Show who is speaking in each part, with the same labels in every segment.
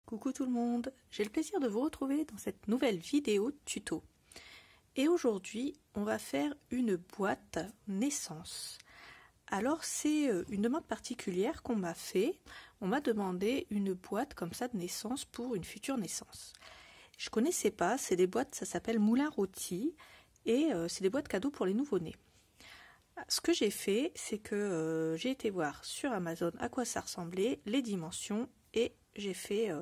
Speaker 1: Coucou tout le monde, j'ai le plaisir de vous retrouver dans cette nouvelle vidéo tuto. Et aujourd'hui, on va faire une boîte naissance. Alors c'est une demande particulière qu'on m'a fait. On m'a demandé une boîte comme ça de naissance pour une future naissance. Je connaissais pas, c'est des boîtes, ça s'appelle Moulin Rôti et c'est des boîtes cadeaux pour les nouveau-nés. Ce que j'ai fait, c'est que j'ai été voir sur Amazon à quoi ça ressemblait, les dimensions, et j'ai fait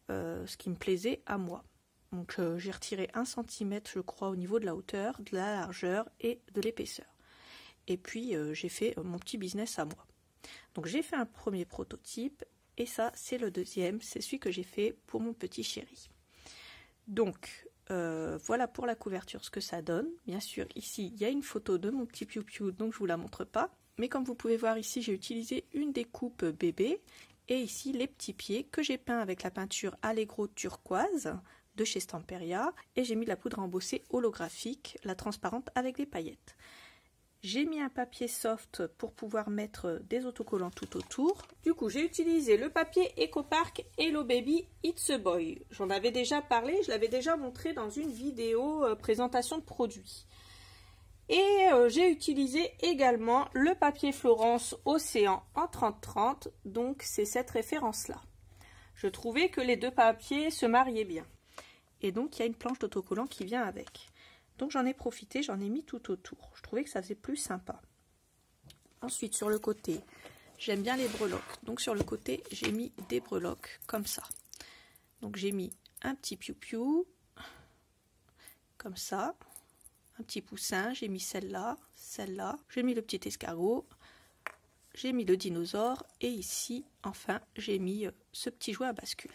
Speaker 1: ce qui me plaisait à moi. Donc j'ai retiré 1 cm je crois au niveau de la hauteur, de la largeur et de l'épaisseur. Et puis j'ai fait mon petit business à moi. Donc j'ai fait un premier prototype et ça c'est le deuxième, c'est celui que j'ai fait pour mon petit chéri. Donc voilà pour la couverture ce que ça donne. Bien sûr ici il y a une photo de mon petit piou-piou, donc je vous la montre pas. Mais comme vous pouvez voir ici j'ai utilisé une découpe bébé. Et ici les petits pieds que j'ai peints avec la peinture Allegro turquoise de chez Stamperia. Et j'ai mis de la poudre embossée holographique, la transparente avec des paillettes. J'ai mis un papier soft pour pouvoir mettre des autocollants tout autour. Du coup j'ai utilisé le papier Ecopark Hello Baby It's a Boy. J'en avais déjà parlé, je l'avais déjà montré dans une vidéo présentation de produits. Et j'ai utilisé également le papier Florence Océan en 30-30, donc c'est cette référence-là. Je trouvais que les deux papiers se mariaient bien. Et donc il y a une planche d'autocollant qui vient avec. Donc j'en ai profité, j'en ai mis tout autour. Je trouvais que ça faisait plus sympa. Ensuite sur le côté, j'aime bien les breloques. Donc sur le côté, j'ai mis des breloques comme ça. Donc j'ai mis un petit piou-piou, comme ça. Un petit poussin, j'ai mis celle-là, j'ai mis le petit escargot, j'ai mis le dinosaure et ici, enfin, j'ai mis ce petit jouet à bascule.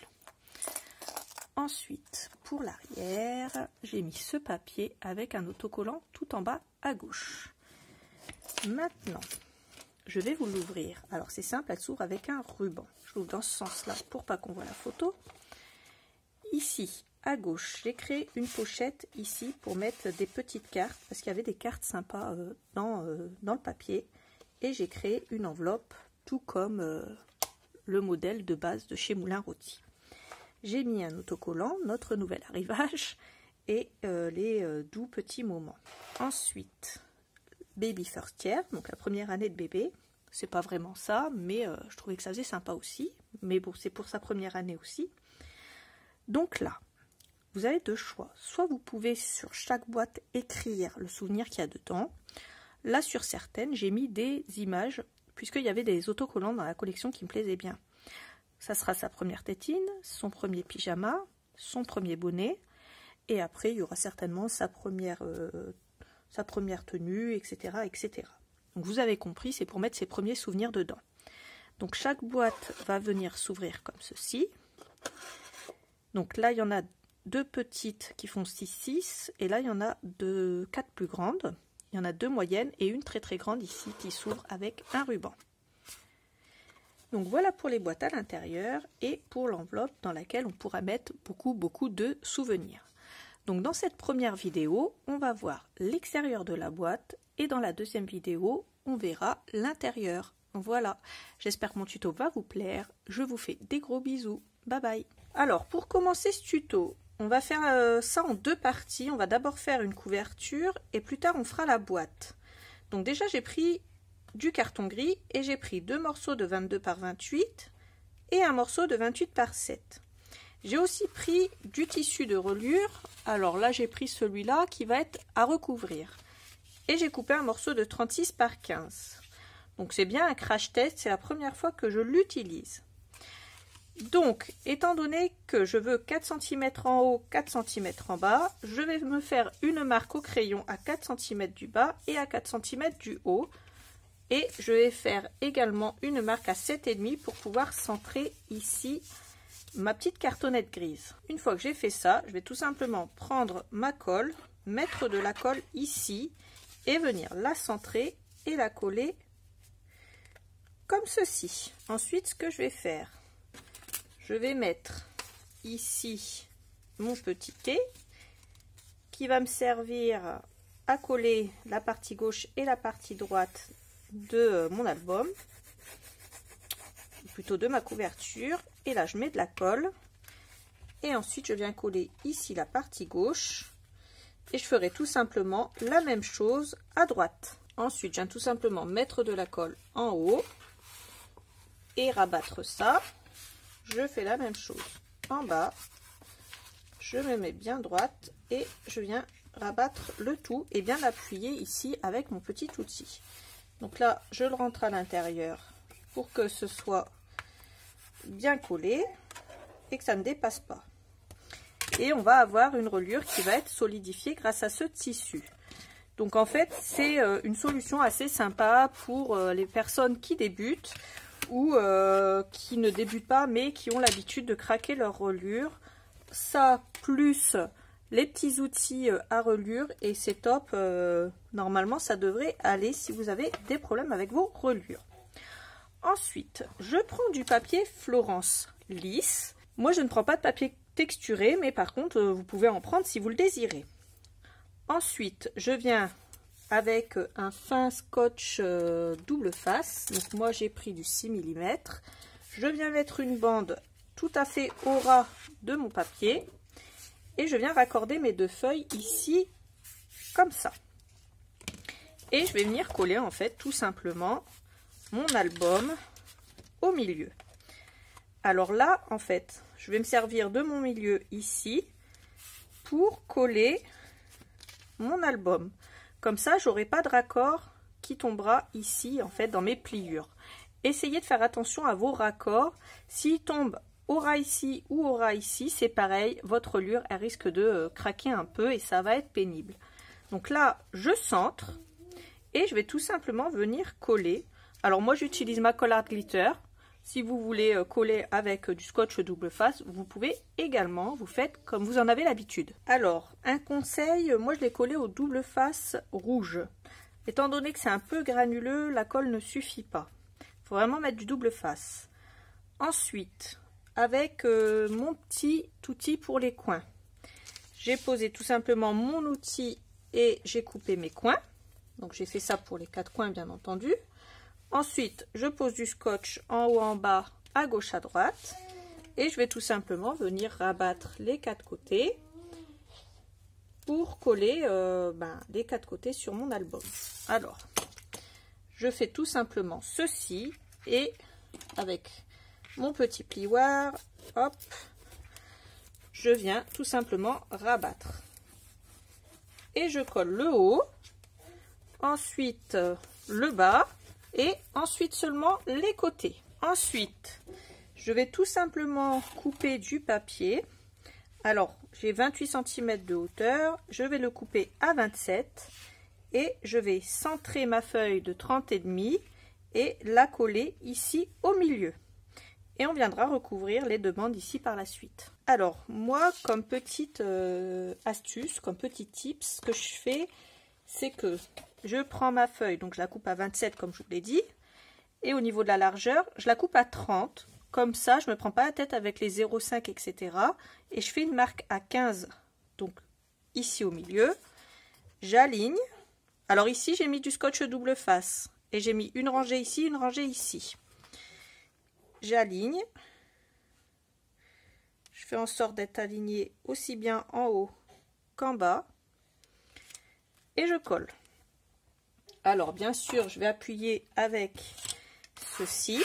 Speaker 1: Ensuite, pour l'arrière, j'ai mis ce papier avec un autocollant tout en bas à gauche. Maintenant, je vais vous l'ouvrir. Alors c'est simple, elle s'ouvre avec un ruban. Je l'ouvre dans ce sens-là pour pas qu'on voit la photo. Ici, à gauche, j'ai créé une pochette ici pour mettre des petites cartes, parce qu'il y avait des cartes sympas dans le papier. Et j'ai créé une enveloppe, tout comme le modèle de base de chez Moulin Rôti. J'ai mis un autocollant, notre nouvel arrivage, et les doux petits moments. Ensuite, Baby First Year, donc la première année de bébé. C'est pas vraiment ça, mais je trouvais que ça faisait sympa aussi. Mais bon, c'est pour sa première année aussi. Donc là, vous avez deux choix. Soit vous pouvez sur chaque boîte écrire le souvenir qu'il y a dedans. Là, sur certaines, j'ai mis des images, puisqu'il y avait des autocollants dans la collection qui me plaisaient bien. Ça sera sa première tétine, son premier pyjama, son premier bonnet. Et après, il y aura certainement sa première tenue, etc., etc. Donc vous avez compris, c'est pour mettre ses premiers souvenirs dedans. Donc chaque boîte va venir s'ouvrir comme ceci. Donc là, il y en a deux petites qui font 6-6 et là il y en a 4 plus grandes, il y en a 2 moyennes et une très très grande ici qui s'ouvre avec un ruban. Donc voilà pour les boîtes à l'intérieur et pour l'enveloppe dans laquelle on pourra mettre beaucoup de souvenirs. Donc dans cette première vidéo on va voir l'extérieur de la boîte et dans la deuxième vidéo on verra l'intérieur. Voilà, j'espère que mon tuto va vous plaire, je vous fais des gros bisous, bye bye. Alors pour commencer ce tuto, on va faire ça en 2 parties. On va d'abord faire une couverture et plus tard on fera la boîte. Donc déjà j'ai pris du carton gris et j'ai pris 2 morceaux de 22 par 28 et un morceau de 28 par 7. J'ai aussi pris du tissu de reliure. Alors là j'ai pris celui-là qui va être à recouvrir. Et j'ai coupé un morceau de 36 par 15. Donc c'est bien un crash test, c'est la première fois que je l'utilise. Donc, étant donné que je veux 4 cm en haut, 4 cm en bas, je vais me faire une marque au crayon à 4 cm du bas et à 4 cm du haut. Et je vais faire également une marque à 7,5 pour pouvoir centrer ici ma petite cartonnette grise. Une fois que j'ai fait ça, je vais tout simplement prendre ma colle, mettre de la colle ici et venir la centrer et la coller comme ceci. Ensuite, ce que je vais faire, je vais mettre ici mon petit T qui va me servir à coller la partie gauche et la partie droite de mon album, plutôt de ma couverture. Et là, je mets de la colle. Et ensuite, je viens coller ici la partie gauche. Et je ferai tout simplement la même chose à droite. Ensuite, je viens tout simplement mettre de la colle en haut. Et rabattre ça. Je fais la même chose en bas. Je me mets bien droite. Et je viens rabattre le tout et bien l'appuyer ici avec mon petit outil. Donc là, je le rentre à l'intérieur pour que ce soit bien collé et que ça ne dépasse pas. Et on va avoir une reliure qui va être solidifiée grâce à ce tissu. Donc en fait, c'est une solution assez sympa pour les personnes qui débutent ou qui ne débutent pas mais qui ont l'habitude de craquer leur reliure. Ça plus les petits outils à reliure et c'est top. Normalement, ça devrait aller si vous avez des problèmes avec vos reliures. Ensuite, je prends du papier Florence lisse. Moi, je ne prends pas de papier texturé, mais par contre, vous pouvez en prendre si vous le désirez. Ensuite, je viens avec un fin scotch double face. Donc moi, j'ai pris du 6 mm. Je viens mettre une bande tout à fait au ras de mon papier. Et je viens raccorder mes deux feuilles ici, comme ça. Et je vais venir coller en fait tout simplement mon album au milieu. Alors là, en fait, je vais me servir de mon milieu ici pour coller mon album. Comme ça, j'aurai pas de raccord qui tombera ici, en fait, dans mes pliures. Essayez de faire attention à vos raccords. S'ils tombent au ras ici ou au ras ici, c'est pareil, votre reliure elle risque de craquer un peu et ça va être pénible. Donc là, je centre et je vais tout simplement venir coller. Alors moi, j'utilise ma colle Art Glitter. Si vous voulez coller avec du scotch double face, vous pouvez également, vous faites comme vous en avez l'habitude. Alors, un conseil, moi je l'ai collé au double face rouge. Étant donné que c'est un peu granuleux, la colle ne suffit pas. Il faut vraiment mettre du double face. Ensuite, avec mon petit outil pour les coins. J'ai posé tout simplement mon outil et j'ai coupé mes coins. Donc j'ai fait ça pour les 4 coins bien entendu. Ensuite, je pose du scotch en haut, en bas, à gauche, à droite. Et je vais tout simplement venir rabattre les 4 côtés pour coller les 4 côtés sur mon album. Alors, je fais tout simplement ceci et avec mon petit plioir, hop, je viens tout simplement rabattre. Et je colle le haut, ensuite le bas et ensuite seulement les côtés. Ensuite, je vais tout simplement couper du papier. Alors, j'ai 28 cm de hauteur, je vais le couper à 27 et je vais centrer ma feuille de 30,5 et la coller ici au milieu. Et on viendra recouvrir les deux bandes ici par la suite. Alors, moi, comme petite astuce, comme petit tips, ce que je fais, c'est que je prends ma feuille, donc je la coupe à 27 comme je vous l'ai dit, et au niveau de la largeur, je la coupe à 30. Comme ça, je ne me prends pas la tête avec les 0,5, etc. Et je fais une marque à 15, donc ici au milieu. J'aligne. Alors ici, j'ai mis du scotch double face, et j'ai mis une rangée ici, une rangée ici. J'aligne, je fais en sorte d'être aligné aussi bien en haut qu'en bas et je colle. Alors bien sûr, je vais appuyer avec ceci,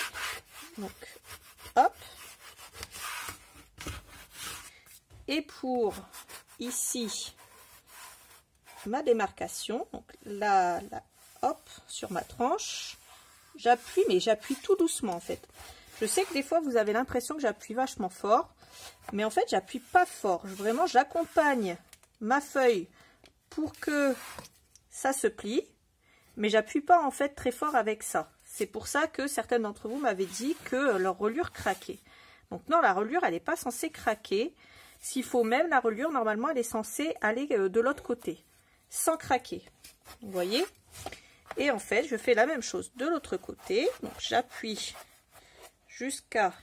Speaker 1: donc hop, et pour ici ma démarcation, donc là hop, sur ma tranche, j'appuie, mais j'appuie tout doucement en fait. Je sais que des fois, vous avez l'impression que j'appuie vachement fort, mais en fait, j'appuie pas fort. Vraiment, j'accompagne ma feuille pour que ça se plie, mais j'appuie pas en fait très fort avec ça. C'est pour ça que certaines d'entre vous m'avaient dit que leur reliure craquait. Donc non, la reliure, elle n'est pas censée craquer. S'il faut même, la reliure, normalement, elle est censée aller de l'autre côté, sans craquer. Vous voyez? Et en fait, je fais la même chose de l'autre côté. Donc, j'appuie jusqu'à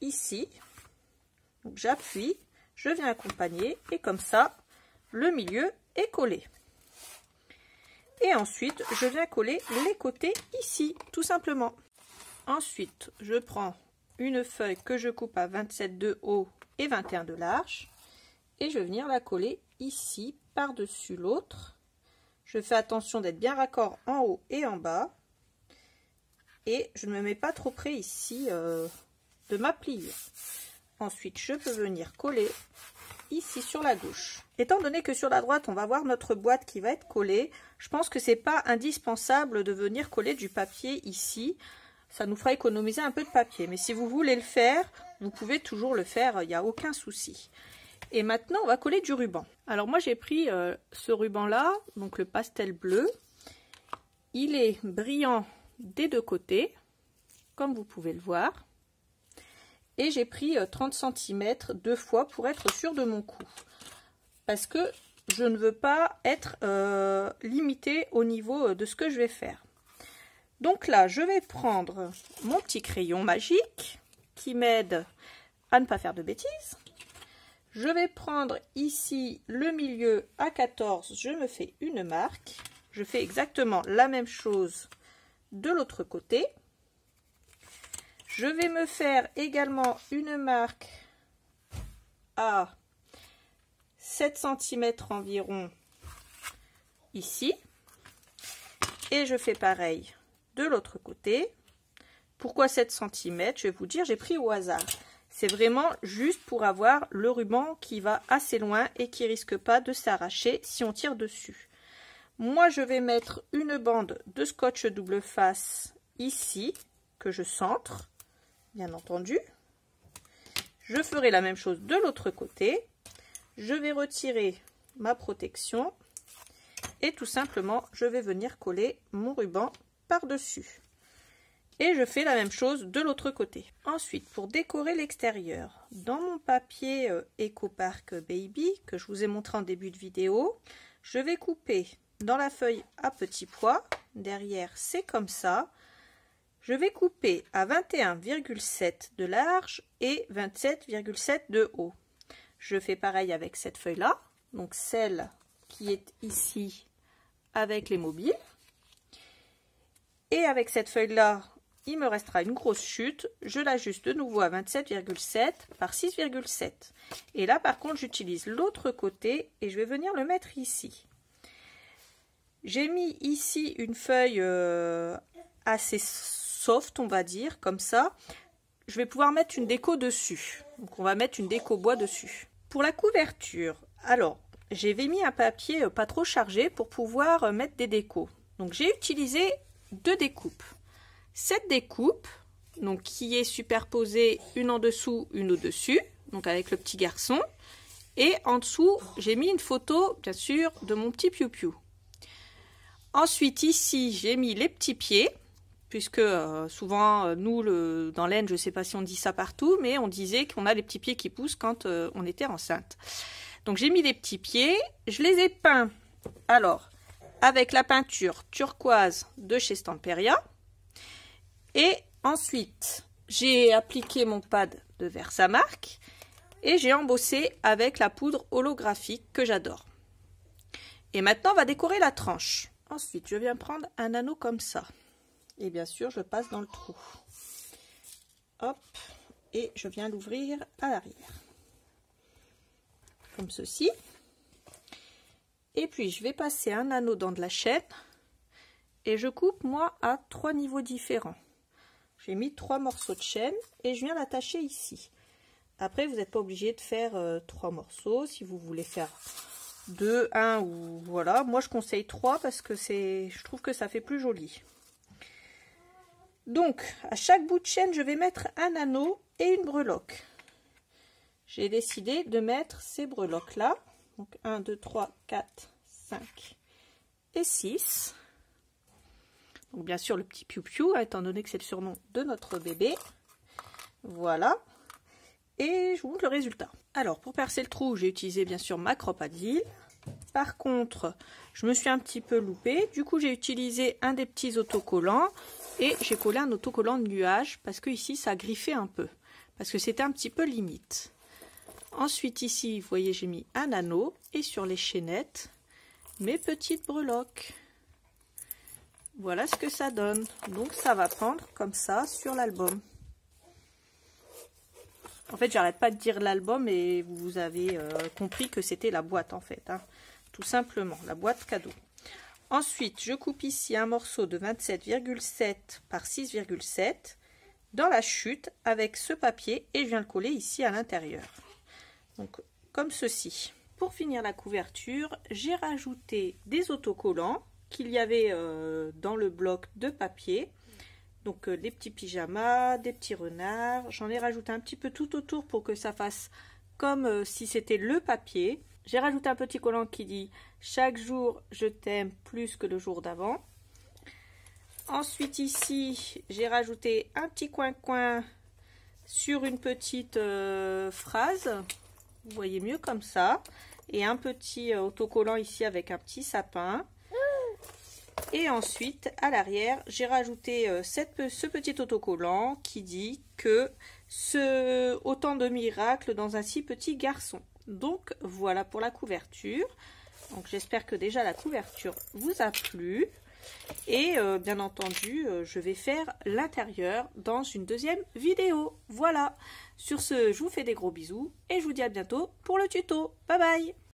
Speaker 1: ici, donc j'appuie, je viens accompagner et comme ça le milieu est collé. Et ensuite je viens coller les côtés ici tout simplement. Ensuite je prends une feuille que je coupe à 27 de haut et 21 de large. Et je vais venir la coller ici, par-dessus l'autre. Je fais attention d'être bien raccord en haut et en bas. Et je ne me mets pas trop près ici de ma pliure. Ensuite, je peux venir coller ici sur la gauche. Étant donné que sur la droite, on va voir notre boîte qui va être collée, je pense que c'est pas indispensable de venir coller du papier ici. Ça nous fera économiser un peu de papier. Mais si vous voulez le faire, vous pouvez toujours le faire, il n'y a aucun souci. Et maintenant, on va coller du ruban. Alors moi, j'ai pris ce ruban-là, donc le pastel bleu. Il est brillant des deux côtés, comme vous pouvez le voir. Et j'ai pris 30 cm deux fois pour être sûr de mon coup. Parce que je ne veux pas être limitée au niveau de ce que je vais faire. Donc là, je vais prendre mon petit crayon magique qui m'aide à ne pas faire de bêtises. Je vais prendre ici le milieu à 14, je me fais une marque. Je fais exactement la même chose de l'autre côté. Je vais me faire également une marque à 7 cm environ ici. Et je fais pareil de l'autre côté. Pourquoi 7 cm? Je vais vous dire, j'ai pris au hasard. C'est vraiment juste pour avoir le ruban qui va assez loin et qui risque pas de s'arracher si on tire dessus. Moi, je vais mettre une bande de scotch double face ici, que je centre, bien entendu. Je ferai la même chose de l'autre côté. Je vais retirer ma protection et tout simplement, je vais venir coller mon ruban par-dessus. Et je fais la même chose de l'autre côté. Ensuite, pour décorer l'extérieur, dans mon papier EcoPark Baby, que je vous ai montré en début de vidéo, je vais couper dans la feuille à petits pois. Derrière, c'est comme ça. Je vais couper à 21,7 de large et 27,7 de haut. Je fais pareil avec cette feuille-là, donc celle qui est ici avec les mobiles. Et avec cette feuille-là, il me restera une grosse chute. Je l'ajuste de nouveau à 27,7 par 6,7. Et là, par contre, j'utilise l'autre côté et je vais venir le mettre ici. J'ai mis ici une feuille assez soft, on va dire, comme ça. Je vais pouvoir mettre une déco dessus. Donc, on va mettre une déco bois dessus. Pour la couverture, alors, j'avais mis un papier pas trop chargé pour pouvoir mettre des décos. Donc, j'ai utilisé deux découpes. Cette découpe, donc qui est superposée une en dessous, une au-dessus, donc avec le petit garçon. Et en dessous, j'ai mis une photo, bien sûr, de mon petit piou-piou. Ensuite, ici, j'ai mis les petits pieds, puisque souvent, nous, dans l'Aisne, je ne sais pas si on dit ça partout, mais on disait qu'on a les petits pieds qui poussent quand on était enceinte. Donc, j'ai mis les petits pieds, je les ai peints, alors, avec la peinture turquoise de chez Stamperia. Et ensuite, j'ai appliqué mon pad de Versamark et j'ai embossé avec la poudre holographique que j'adore. Et maintenant, on va décorer la tranche. Ensuite, je viens prendre un anneau comme ça. Et bien sûr, je passe dans le trou. Hop, et je viens l'ouvrir à l'arrière. Comme ceci. Et puis, je vais passer un anneau dans de la chaîne. Et je coupe, moi, à 3 niveaux différents. J'ai mis 3 morceaux de chaîne et je viens l'attacher ici. Après, vous n'êtes pas obligé de faire 3 morceaux. Si vous voulez faire 2, 1 ou voilà. Moi, je conseille 3 parce que je trouve que ça fait plus joli. Donc, à chaque bout de chaîne, je vais mettre un anneau et une breloque. J'ai décidé de mettre ces breloques-là. Donc, 1, 2, 3, 4, 5 et 6. Donc bien sûr le petit piou-piou, étant donné que c'est le surnom de notre bébé. Voilà. Et je vous montre le résultat. Alors pour percer le trou, j'ai utilisé bien sûr ma Crop-A-Dil. Par contre, je me suis un petit peu loupée. Du coup, j'ai utilisé un des petits autocollants. Et j'ai collé un autocollant de nuage parce que ici, ça griffait un peu. Parce que c'était un petit peu limite. Ensuite, ici, vous voyez, j'ai mis un anneau. Et sur les chaînettes, mes petites breloques. Voilà ce que ça donne. Donc ça va pendre comme ça sur l'album. En fait, j'arrête pas de dire l'album et vous avez compris que c'était la boîte en fait, hein. Tout simplement, la boîte cadeau. Ensuite, je coupe ici un morceau de 27,7 par 6,7 dans la chute avec ce papier et je viens le coller ici à l'intérieur. Donc, comme ceci. Pour finir la couverture, j'ai rajouté des autocollants qu'il y avait dans le bloc de papier. Donc des petits pyjamas, des petits renards. J'en ai rajouté un petit peu tout autour pour que ça fasse comme si c'était le papier. J'ai rajouté un petit collant qui dit « Chaque jour, je t'aime plus que le jour d'avant ». Ensuite ici, j'ai rajouté un petit coin-coin sur une petite phrase. Vous voyez mieux comme ça. Et un petit autocollant ici avec un petit sapin. Et ensuite, à l'arrière, j'ai rajouté ce petit autocollant qui dit que autant de miracles dans un si petit garçon. Donc, voilà pour la couverture. Donc, j'espère que déjà la couverture vous a plu. Et bien entendu, je vais faire l'intérieur dans une deuxième vidéo. Voilà. Sur ce, je vous fais des gros bisous et je vous dis à bientôt pour le tuto. Bye bye!